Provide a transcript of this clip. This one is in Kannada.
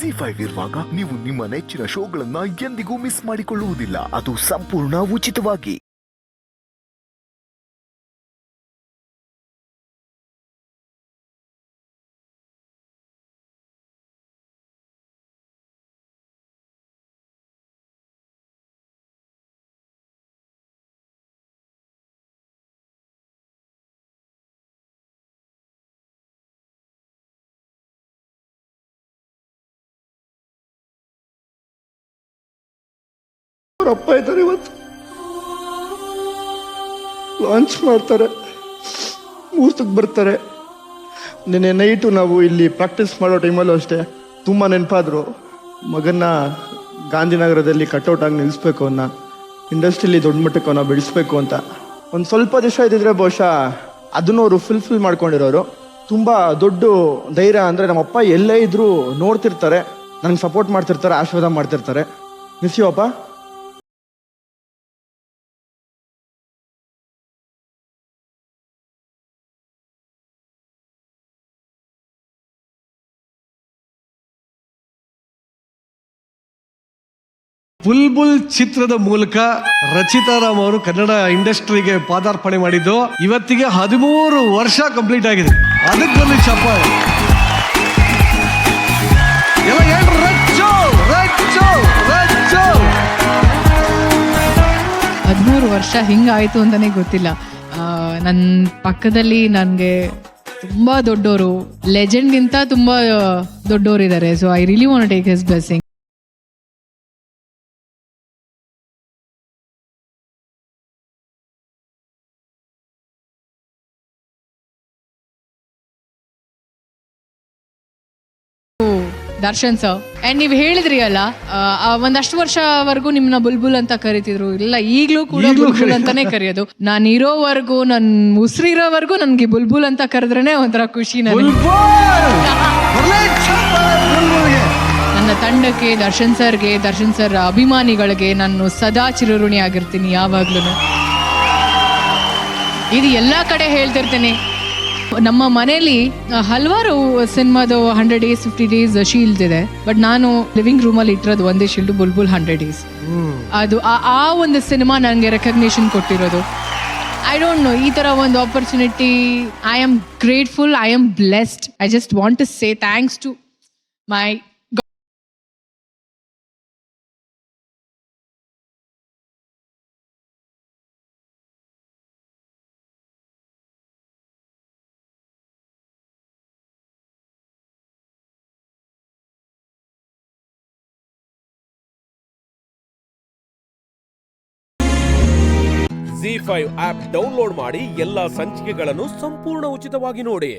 ಜಿ5 ಇರುವಾಗ ನೀವು ನಿಮ್ಮ ನೆಚ್ಚಿನ ಶೋಗಳನ್ನ ಎಂದಿಗೂ ಮಿಸ್ ಮಾಡಿಕೊಳ್ಳುವುದಿಲ್ಲ. ಅದು ಸಂಪೂರ್ಣ ಉಚಿತವಾಗಿ. ಅವ್ರ ಅಪ್ಪ ಇದ್ದಾರೆ, ಇವತ್ತು ಲಾಂಚ್ ಮಾಡ್ತಾರೆ, ಮುಹೂರ್ತಕ್ಕೆ ಬರ್ತಾರೆ. ನಿನ್ನೆ ನೈಟು ನಾವು ಇಲ್ಲಿ ಪ್ರಾಕ್ಟೀಸ್ ಮಾಡೋ ಟೈಮಲ್ಲೂ ಅಷ್ಟೇ ತುಂಬ ನೆನಪಾದ್ರು. ಮಗನ್ನ ಗಾಂಧಿನಗರದಲ್ಲಿ ಕಟ್ಔಟ್ ಆಗಿ ನಿಲ್ಲಿಸ್ಬೇಕು ಅನ್ನೋ, ಇಂಡಸ್ಟ್ರಿಯಲ್ಲಿ ದೊಡ್ಡ ಮಟ್ಟಕ್ಕೆ ಅವನ್ನ ಬೆಳೆಸ್ಬೇಕು ಅಂತ. ಒಂದು ಸ್ವಲ್ಪ ದಿವಸ ಇದ್ದಿದ್ರೆ ಬಹುಶಃ ಅದನ್ನು ಅವರು ಫುಲ್ಫಿಲ್ ಮಾಡ್ಕೊಂಡಿರೋರು. ತುಂಬ ದೊಡ್ಡ ಧೈರ್ಯ ಅಂದರೆ ನಮ್ಮಪ್ಪ ಎಲ್ಲೇ ಇದ್ರೂ ನೋಡ್ತಿರ್ತಾರೆ, ನನಗೆ ಸಪೋರ್ಟ್ ಮಾಡ್ತಿರ್ತಾರೆ, ಆಶೀರ್ವಾದ ಮಾಡ್ತಿರ್ತಾರೆ. ಮಿಸ್ ಯು ಅಪ್ಪ. ಬುಲ್ಬುಲ್ ಚಿತ್ರದ ಮೂಲಕ ರಚಿತಾರಾಮ್ ಅವರು ಕನ್ನಡ ಇಂಡಸ್ಟ್ರಿಗೆ ಪಾದಾರ್ಪಣೆ ಮಾಡಿದ್ದು ಇವತ್ತಿಗೆ 13 ವರ್ಷ ಕಂಪ್ಲೀಟ್ ಆಗಿದೆ. ಅದಕ್ಕೆ ಬಂದು ಚಪ್ಪಾಳೆ ಎಲ್ಲ ಹೇಳ್ರು, ರಚ್ಚು ರಚ್ಚು ರಚ್ಚು. 13 ವರ್ಷ ಹಿಂಗಾಯ್ತು ಅಂತಾನೆ ಗೊತ್ತಿಲ್ಲ. ನನ್ನ ಪಕ್ಕದಲ್ಲಿ ನನಗೆ ತುಂಬಾ ದೊಡ್ಡವರು, ಲೆಜೆಂಡ್ಗಿಂತ ತುಂಬಾ ದೊಡ್ಡವರು ಇದ್ದಾರೆ. So I really want to take his blessing. Darshan sir, and ನೀವು ಹೇಳಿದ್ರಿ ಅಲ್ಲ, ಒಂದಷ್ಟು ವರ್ಷವರೆಗೂ ನಿಮ್ಮನ್ನ ಬುಲ್ಬುಲ್ ಅಂತ ಕರಿತಿದ್ರು. ಇಲ್ಲ, ಈಗಲೂ ಕೂಡ ಬುಲ್ಬುಲ್ ಅಂತಾನೆ ಕರೆಯೋದು. ನಾನು ಇರೋವರೆಗೂ, ನನ್ನ ಉಸಿರಿರೋವರೆಗೂ ನನ್ಗೆ ಬುಲ್ಬುಲ್ ಅಂತ ಕರೆದ್ರೇನೆ ಒಂಥರ ಖುಷಿ. ನನ್ನ ತಂಡಕ್ಕೆ, ದರ್ಶನ್ ಸರ್ಗೆ, ದರ್ಶನ್ ಸರ್ ಅಭಿಮಾನಿಗಳಿಗೆ ನಾನು ಸದಾ ಚಿರಋಣಿ ಆಗಿರ್ತೀನಿ ಯಾವಾಗ್ಲೂ. ಇದು ಎಲ್ಲ ಕಡೆ ಹೇಳ್ತಿರ್ತೇನೆ. ನಮ್ಮ ಮನೇಲಿ ಹಲವಾರು ಸಿನಿಮಾದು 100 days 50 days ಶೀಲ್ಡ್ಸ್ ಇದೆ, ಬಟ್ ನಾನು ಲಿವಿಂಗ್ ರೂಮಲ್ಲಿ ಇಟ್ಟಿರೋದು ಒಂದೇ ಶೀಲ್ಡ್, ಬುಲ್ಬುಲ್ 100 days. ಅದು ಆ ಒಂದು ಸಿನಿಮಾ ನನಗೆ ರೆಕಗ್ನಿಷನ್ ಕೊಟ್ಟಿರೋದು. ಐ ಡೋಂಟ್ ನೋ, ಈ ಥರ ಒಂದು opportunity, I am grateful, I am blessed. I just want to say thanks to my ZEE5 app download ಮಾಡಿ ಎಲ್ಲಾ ಸಂಚಿಕೆಗಳನ್ನು ಸಂಪೂರ್ಣ ಉಚಿತವಾಗಿ ನೋಡಿ.